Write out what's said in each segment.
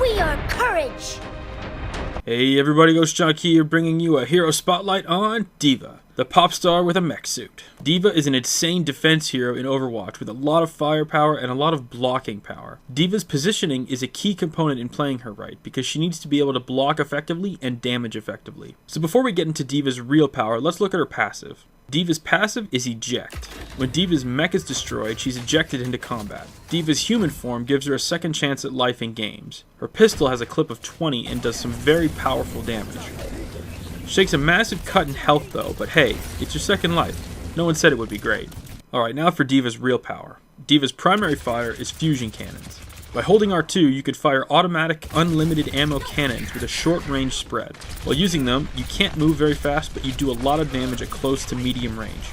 We are courage! Hey everybody, GhostJunk here, bringing you a hero spotlight on d.va, the pop star with a mech suit. d.va is an insane defense hero in Overwatch with a lot of firepower and a lot of blocking power. d.va's positioning is a key component in playing her right, because she needs to be able to block effectively and damage effectively. So before we get into d.va's real power, let's look at her passive. d.va's passive is eject. When d.va's mech is destroyed, she's ejected into combat. d.va's human form gives her a second chance at life in games. Her pistol has a clip of 20 and does some very powerful damage. She takes a massive cut in health though, but hey, it's your second life. No one said it would be great. Alright, now for d.va's real power. d.va's primary fire is fusion cannons. By holding R2, you could fire automatic, unlimited ammo cannons with a short range spread. While using them, you can't move very fast, but you do a lot of damage at close to medium range.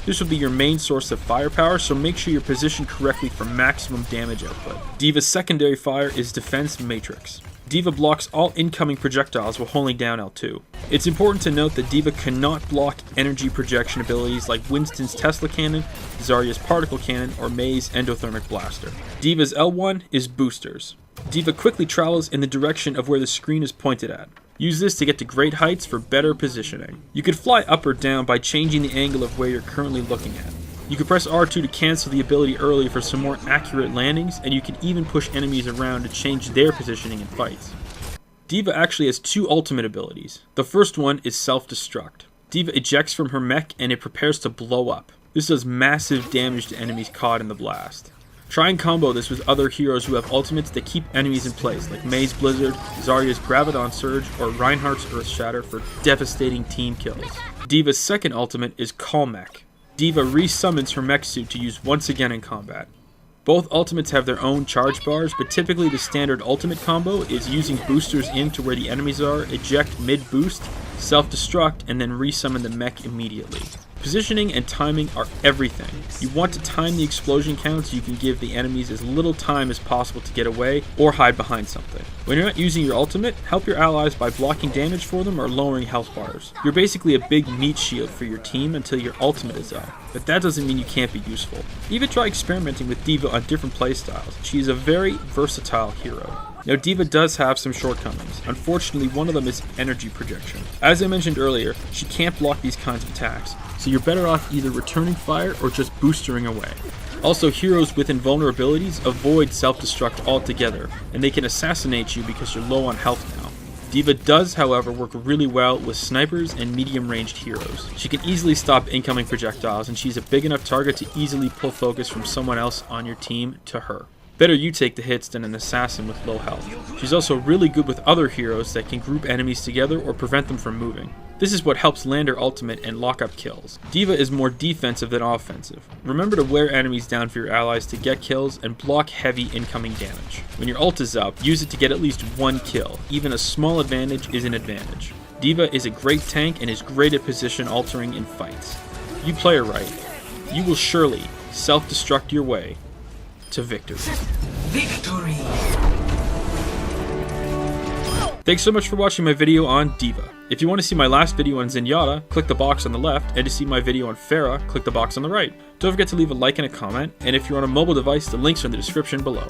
This will be your main source of firepower, so make sure you're positioned correctly for maximum damage output. d.va's secondary fire is Defense Matrix. d.va blocks all incoming projectiles while holding down L2. It's important to note that d.va cannot block energy projection abilities like Winston's Tesla Cannon, Zarya's Particle Cannon, or Mei's Endothermic Blaster. d.va's L1 is Boosters. d.va quickly travels in the direction of where the screen is pointed at. Use this to get to great heights for better positioning. You could fly up or down by changing the angle of where you're currently looking at. You can press R2 to cancel the ability early for some more accurate landings, and you can even push enemies around to change their positioning in fights. d.va actually has two ultimate abilities. The first one is Self-Destruct. d.va ejects from her mech and it prepares to blow up. This does massive damage to enemies caught in the blast. Try and combo this with other heroes who have ultimates that keep enemies in place, like Mei's Blizzard, Zarya's Graviton Surge, or Reinhardt's Earth Shatter for devastating team kills. d.va's second ultimate is Call Mech. d.va re-summons her mech suit to use once again in combat. Both ultimates have their own charge bars, but typically the standard ultimate combo is using boosters into where the enemies are, eject mid-boost, self-destruct, and then re-summon the mech immediately. Positioning and timing are everything. You want to time the explosion count so you can give the enemies as little time as possible to get away or hide behind something. When you're not using your ultimate, help your allies by blocking damage for them or lowering health bars. You're basically a big meat shield for your team until your ultimate is up, but that doesn't mean you can't be useful. Even try experimenting with d.va on different playstyles. She is a very versatile hero. Now d.va does have some shortcomings. Unfortunately, one of them is energy projection. As I mentioned earlier, she can't block these kinds of attacks, so you're better off either returning fire or just boostering away. Also, heroes with invulnerabilities avoid self-destruct altogether, and they can assassinate you because you're low on health now. d.va does, however, work really well with snipers and medium-ranged heroes. She can easily stop incoming projectiles, and she's a big enough target to easily pull focus from someone else on your team to her. Better you take the hits than an assassin with low health. She's also really good with other heroes that can group enemies together or prevent them from moving. This is what helps land her ultimate and lock up kills. d.va is more defensive than offensive. Remember to wear enemies down for your allies to get kills and block heavy incoming damage. When your ult is up, use it to get at least one kill. Even a small advantage is an advantage. d.va is a great tank and is great at position altering in fights. You play her right, you will surely self-destruct your way to victory. Thanks so much for watching my video on d.va. If you want to see my last video on Zenyatta, click the box on the left, and to see my video on Pharah, click the box on the right. Don't forget to leave a like and a comment, and if you're on a mobile device, the links are in the description below.